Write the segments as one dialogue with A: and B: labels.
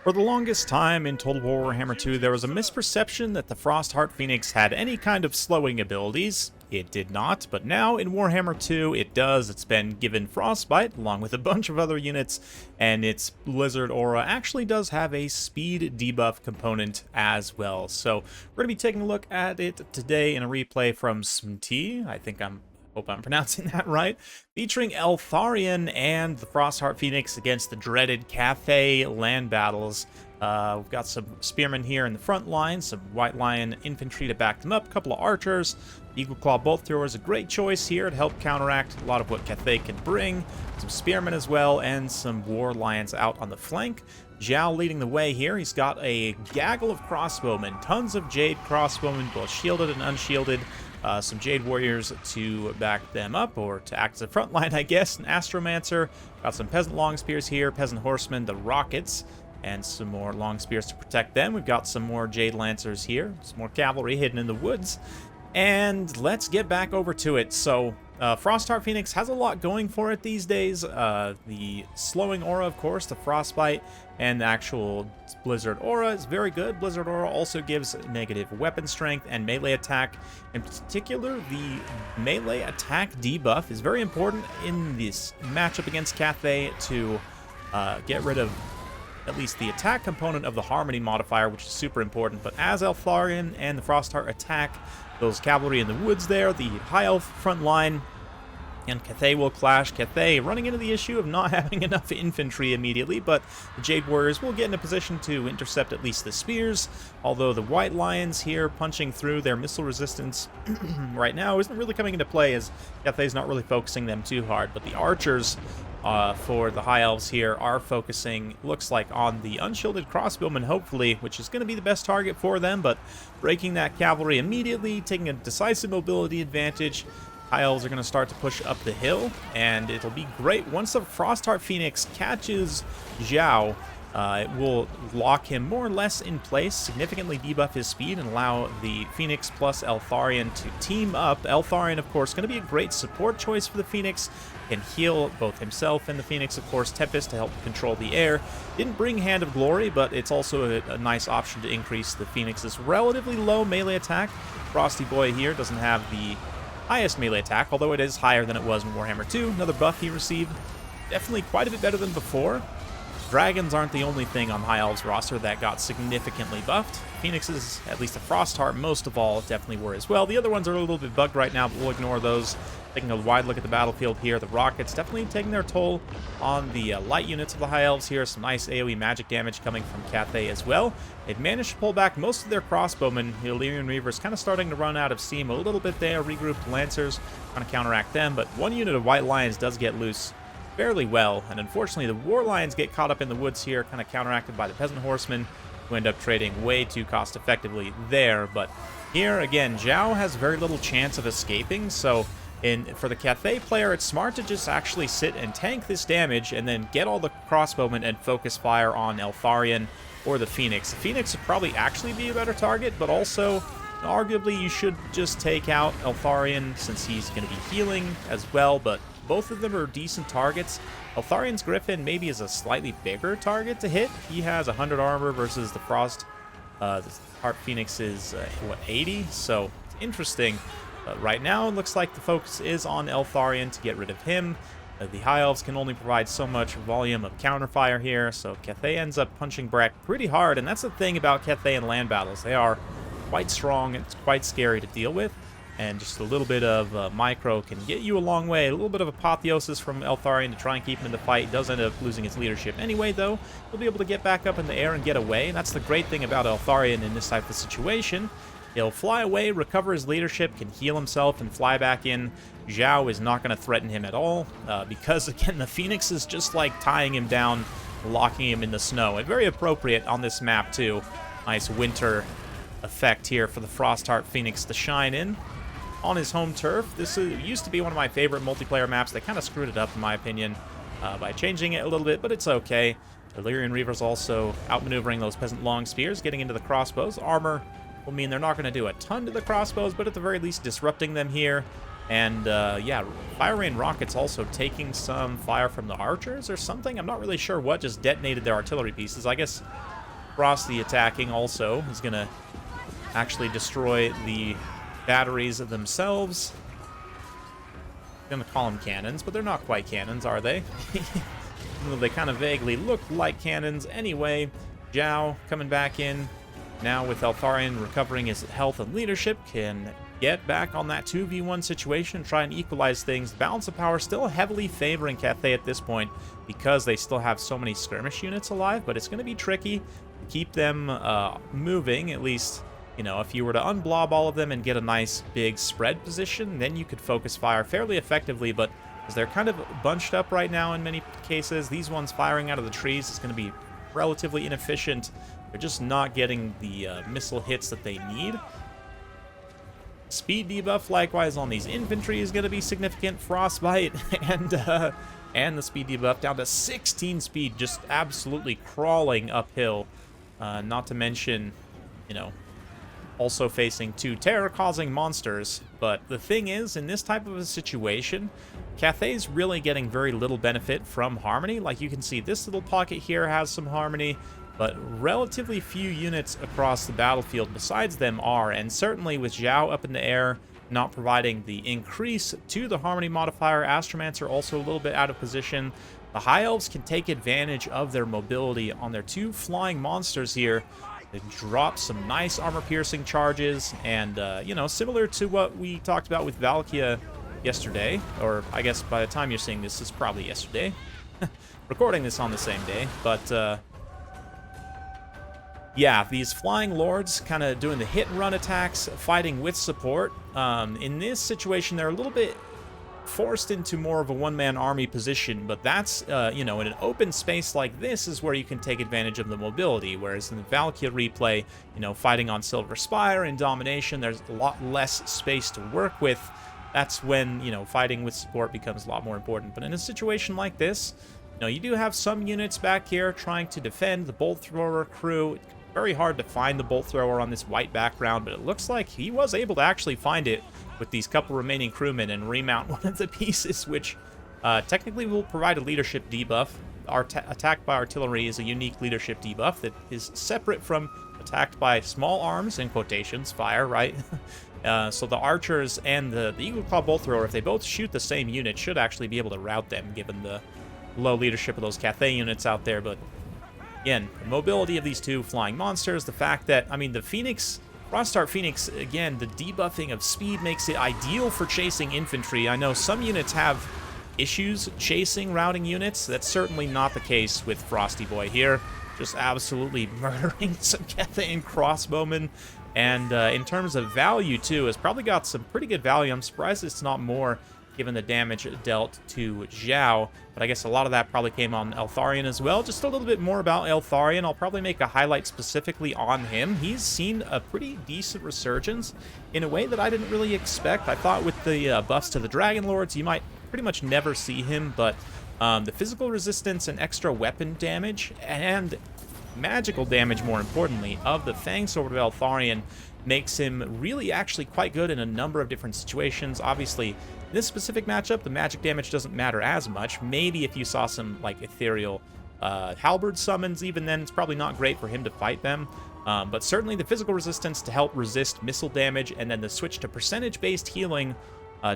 A: For the longest time in Total War Warhammer 2, there was a misperception that the Frostheart Phoenix had any kind of slowing abilities. It did not, but now in Warhammer 2 it does. It's been given Frostbite along with a bunch of other units, and its Blizzard Aura actually does have a speed debuff component as well. So we're going to be taking a look at it today in a replay from SMT. Hope I'm pronouncing that right. Featuring Eltharian and the Frostheart Phoenix against the dreaded Cathay land battles. We've got some spearmen here in the front line, some White Lion infantry to back them up, a couple of archers. Eagle Claw Bolt Thrower is a great choice here to help counteract a lot of what Cathay can bring. Some spearmen as well, and some War Lions out on the flank. Zhao leading the way here. He's got a gaggle of crossbowmen, tons of Jade crossbowmen, both shielded and unshielded. Some Jade Warriors to back them up, or to act as a front line, I guess. An Astromancer. Got some Peasant Long Spears here, Peasant Horsemen, the Rockets, and some more Long Spears to protect them. We've got some more Jade Lancers here, some more cavalry hidden in the woods. And let's get back over to it. So, Frostheart Phoenix has a lot going for it these days. The slowing aura, of course, the Frostbite, and the actual Blizzard Aura is very good. Blizzard Aura also gives negative weapon strength and melee attack. In particular, the melee attack debuff is very important in this matchup against Cathay to get rid of at least the attack component of the Harmony modifier, which is super important. But as Eltharian and the Frostheart attack those cavalry in the woods there, the High Elf front line, and Cathay will clash. Cathay running into the issue of not having enough infantry immediately, but the Jade Warriors will get in a position to intercept at least the spears, although the White Lions here punching through their missile resistance right now isn't really coming into play, as Cathay's not really focusing them too hard. But the archers for the High Elves here are focusing, looks like, on the unshielded crossbowmen, hopefully, which is going to be the best target for them, but breaking that cavalry immediately, taking a decisive mobility advantage. High Elves are going to start to push up the hill, and it'll be great. Once the Frostheart Phoenix catches Zhao, it will lock him more or less in place, significantly debuff his speed, and allow the Phoenix plus Eltharian to team up. Eltharian, of course, going to be a great support choice for the Phoenix. Can heal both himself and the Phoenix, of course. Tempest to help control the air. Didn't bring Hand of Glory, but it's also a nice option to increase the Phoenix's relatively low melee attack. Frosty Boy here doesn't have the highest melee attack, although it is higher than it was in Warhammer 2. Another buff he received. Definitely quite a bit better than before. Dragons aren't the only thing on High Elves roster that got significantly buffed. Phoenixes, at least the Frostheart, most of all, definitely were as well. The other ones are a little bit bugged right now, but we'll ignore those. Taking a wide look at the battlefield here, the Rockets definitely taking their toll on the light units of the High Elves here. Some nice AoE magic damage coming from Cathay as well. They've managed to pull back most of their crossbowmen. The Eltharian Reavers kind of starting to run out of steam a little bit there. Regrouped Lancers, trying to counteract them, but one unit of White Lions does get loose fairly well, and unfortunately the War Lions get caught up in the woods here, kind of counteracted by the Peasant Horsemen, who end up trading way too cost effectively there. But here again, Zhao has very little chance of escaping, so for the Cathay player, it's smart to just actually sit and tank this damage and then get all the crossbowmen and focus fire on Eltharian or the Phoenix. The Phoenix would probably actually be a better target, but also arguably you should just take out Eltharian since he's going to be healing as well, but both of them are decent targets. Eltharian's Griffin maybe is a slightly bigger target to hit. He has 100 armor versus the Heart Phoenix is, 80? So, it's interesting. Right now, it looks like the focus is on Eltharian to get rid of him. The High Elves can only provide so much volume of counterfire here, so Cathay ends up punching back pretty hard, and that's the thing about Cathay in land battles. They are quite strong, and it's quite scary to deal with, and just a little bit of micro can get you a long way. A little bit of apotheosis from Eltharian to try and keep him in the fight. He does end up losing his leadership anyway, though. He'll be able to get back up in the air and get away, and that's the great thing about Eltharian in this type of situation. He'll fly away, recover his leadership, can heal himself, and fly back in. Zhao is not going to threaten him at all, because, again, the Phoenix is just like tying him down, locking him in the snow. And very appropriate on this map, too. Nice winter effect here for the Frostheart Phoenix to shine in on his home turf. This used to be one of my favorite multiplayer maps. They kind of screwed it up, in my opinion, by changing it a little bit, but it's okay. The Eltharian Reavers also outmaneuvering those Peasant Long Spears, getting into the crossbows. Armor will mean they're not going to do a ton to the crossbows, but at the very least disrupting them here. And, yeah, fire rain rockets also taking some fire from the archers or something. I'm not really sure what just detonated their artillery pieces. I guess Frosty attacking also is going to actually destroy the batteries themselves. I'm going to call them cannons, but they're not quite cannons, are they? Well, they kind of vaguely look like cannons. Anyway, Zhao coming back in. Now with Eltharian recovering his health and leadership, can get back on that 2v1 situation, try and equalize things. The balance of power still heavily favoring Cathay at this point because they still have so many skirmish units alive, but it's going to be tricky to keep them moving, at least. You know, if you were to unblob all of them and get a nice big spread position, then you could focus fire fairly effectively, but as they're kind of bunched up right now in many cases, these ones firing out of the trees is going to be relatively inefficient. They're just not getting the missile hits that they need. Speed debuff, likewise, on these infantry is going to be significant. Frostbite and the speed debuff down to 16 speed, just absolutely crawling uphill. Not to mention, you know, also facing 2 terror-causing monsters. But the thing is, in this type of a situation, Cathay's really getting very little benefit from Harmony. Like you can see, this little pocket here has some Harmony, but relatively few units across the battlefield besides them are, and certainly with Zhao up in the air, not providing the increase to the Harmony modifier, Astromancer also a little bit out of position. The High Elves can take advantage of their mobility on their 2 flying monsters here. They drop some nice armor-piercing charges, and, you know, similar to what we talked about with Valkia yesterday, or I guess by the time you're seeing this, is probably yesterday. Recording this on the same day, but, yeah, these flying lords kind of doing the hit-and-run attacks, fighting with support. In this situation, they're a little bit forced into more of a one-man army position, but that's, you know, in an open space like this is where you can take advantage of the mobility, whereas in the Valkia replay, you know, fighting on Silver Spire and Domination, there's a lot less space to work with. That's when, you know, fighting with support becomes a lot more important. But in a situation like this, you know, you do have some units back here trying to defend the bolt thrower crew. Very hard to find the bolt thrower on this white background, but it looks like he was able to actually find it with these couple remaining crewmen and remount one of the pieces, which technically will provide a leadership debuff. Attack by artillery is a unique leadership debuff that is separate from attacked by small arms, in quotations, fire, right? So the archers and the Eagle Claw bolt thrower, if they both shoot the same unit, should actually be able to rout them, given the low leadership of those Cathay units out there. But again, the mobility of these 2 flying monsters, the fact that, I mean, the Frostheart Phoenix, again, the debuffing of speed makes it ideal for chasing infantry. I know some units have issues chasing routing units. That's certainly not the case with Frosty Boy here. Just absolutely murdering some Cathay crossbowmen. And in terms of value, too, has probably got some pretty good value. I'm surprised it's not more, given the damage dealt to Zhao, but I guess a lot of that probably came on Eltharian as well. Just a little bit more about Eltharian. I'll probably make a highlight specifically on him. He's seen a pretty decent resurgence in a way that I didn't really expect. I thought with the buffs to the Dragon Lords, you might pretty much never see him, but the physical resistance and extra weapon damage and magical damage, more importantly, of the Fang Sword of Eltharian makes him really actually quite good in a number of different situations. Obviously, in this specific matchup, the magic damage doesn't matter as much. Maybe if you saw some, like, ethereal halberd summons, even then it's probably not great for him to fight them. But certainly the physical resistance to help resist missile damage, and then the switch to percentage-based healing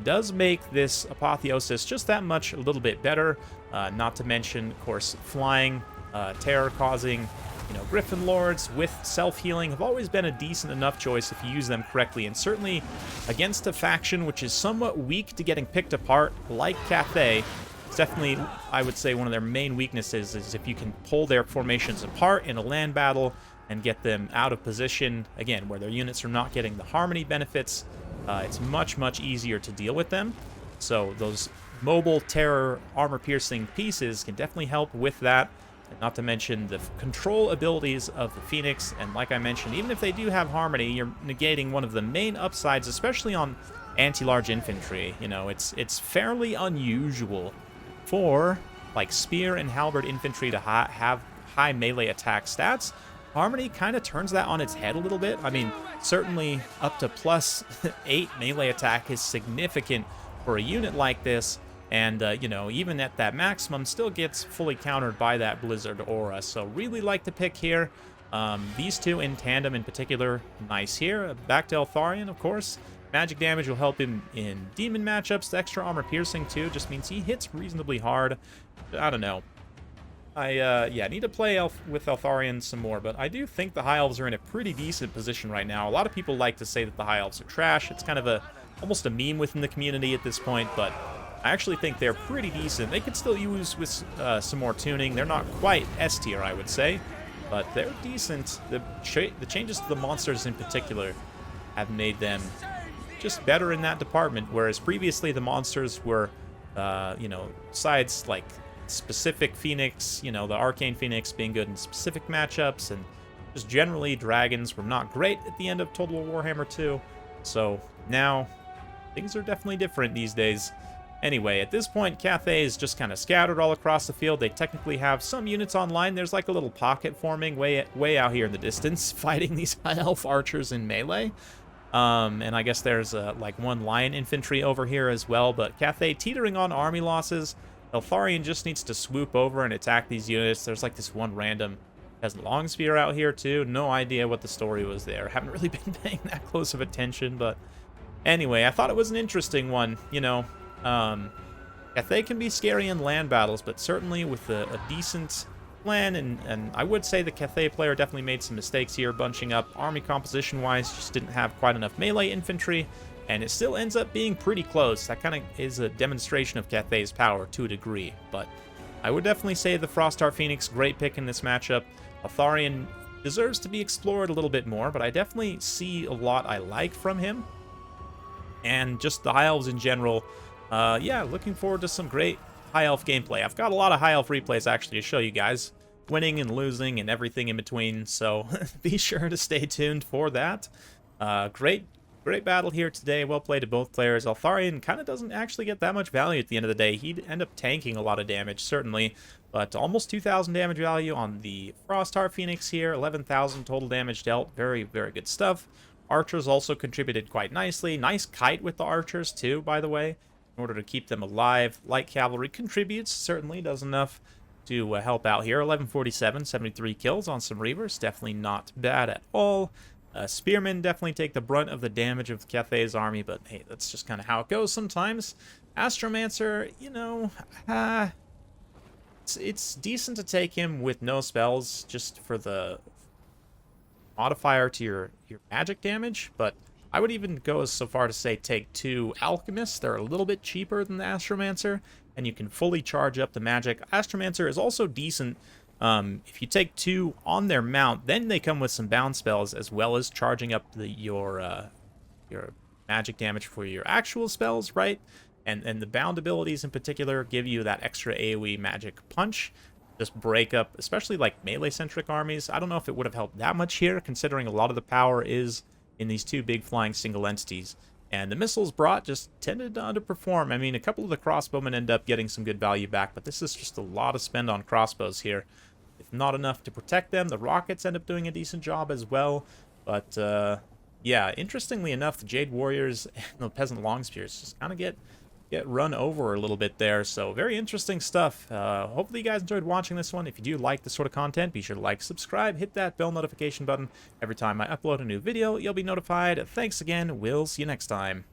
A: does make this Apotheosis just that much a little bit better. Not to mention, of course, flying, terror-causing, you know, Griffin Lords with self-healing have always been a decent enough choice if you use them correctly, and certainly against a faction which is somewhat weak to getting picked apart, like Cathay. It's definitely, I would say, one of their main weaknesses is if you can pull their formations apart in a land battle and get them out of position, again, where their units are not getting the harmony benefits, it's much, much easier to deal with them. So those mobile terror armor-piercing pieces can definitely help with that. Not to mention the control abilities of the Phoenix, and like I mentioned, even if they do have harmony, you're negating one of the main upsides, especially on anti-large infantry. You know, it's fairly unusual for, like, spear and halberd infantry to have high melee attack stats, Harmony kind of turns that on its head a little bit. I mean, certainly up to plus 8 melee attack is significant for a unit like this. And, you know, even at that maximum, still gets fully countered by that Blizzard aura. So really like the pick here. These two in tandem in particular, nice here. Back to Eltharian, of course. Magic damage will help him in demon matchups. The extra armor piercing, too, just means he hits reasonably hard. I don't know. Yeah, need to play with Eltharian some more, but I do think the High Elves are in a pretty decent position right now. A lot of people like to say that the High Elves are trash. It's kind of almost a meme within the community at this point, but I actually think they're pretty decent. They could still use with some more tuning. They're not quite S tier, I would say, but they're decent. The changes to the monsters in particular have made them just better in that department, whereas previously the monsters were, you know, besides like specific Phoenix, you know, the Arcane Phoenix being good in specific matchups, and just generally dragons were not great at the end of Total War Warhammer 2. So now things are definitely different these days. Anyway, at this point, Cathay is just kind of scattered all across the field. They technically have some units online. There's like a little pocket forming way out here in the distance, fighting these High Elf archers in melee. And I guess there's like one Lion infantry over here as well, but Cathay teetering on army losses. Eltharian just needs to swoop over and attack these units. There's like this one random peasant long spear out here too. No idea what the story was there. Haven't really been paying that close of attention, but anyway, I thought it was an interesting one, you know. Cathay can be scary in land battles, but certainly with a decent plan, and I would say the Cathay player definitely made some mistakes here, bunching up army composition-wise, just didn't have quite enough melee infantry, and it still ends up being pretty close. That kind of is a demonstration of Cathay's power to a degree, but I would definitely say the Frostheart Phoenix, great pick in this matchup. Eltharian deserves to be explored a little bit more, but I definitely see a lot I like from him, and just the High Elves in general. Yeah, looking forward to some great High Elf gameplay. I've got a lot of High Elf replays actually to show you guys, winning and losing and everything in between, so be sure to stay tuned for that. Great battle here today. Well played to both players. Eltharian kind of doesn't actually get that much value at the end of the day. He'd end up tanking a lot of damage, certainly, but almost 2,000 damage value on the Frostheart Phoenix here. 11,000 total damage dealt. Very, very good stuff. Archers also contributed quite nicely. Nice kite with the archers, too, by the way, in order to keep them alive. Light cavalry contributes, certainly does enough to help out here. 1147, 73 kills on some Reavers. Definitely not bad at all. Spearmen definitely take the brunt of the damage of Cathay's army, but hey, that's just kind of how it goes sometimes. Astromancer, you know, it's decent to take him with no spells, just for the modifier to your magic damage, but I would even go so far to say take 2 Alchemists. They're a little bit cheaper than the Astromancer, and you can fully charge up the magic. Astromancer is also decent. If you take 2 on their mount, then they come with some bound spells, as well as charging up your magic damage for your actual spells, right? And the bound abilities in particular give you that extra AoE magic punch. Just break up, especially like melee-centric armies. I don't know if it would have helped that much here, considering a lot of the power is in these 2 big flying single entities. And the missiles brought just tended to underperform. I mean, a couple of the crossbowmen end up getting some good value back, but this is just a lot of spend on crossbows here. If not enough to protect them, the rockets end up doing a decent job as well. But, yeah, interestingly enough, the Jade Warriors and the Peasant Longspears just kind of get run over a little bit there. So very interesting stuff. Hopefully you guys enjoyed watching this one. If you do like this sort of content, be sure to like, subscribe, hit that bell notification button. Every time I upload a new video, you'll be notified. Thanks again. We'll see you next time.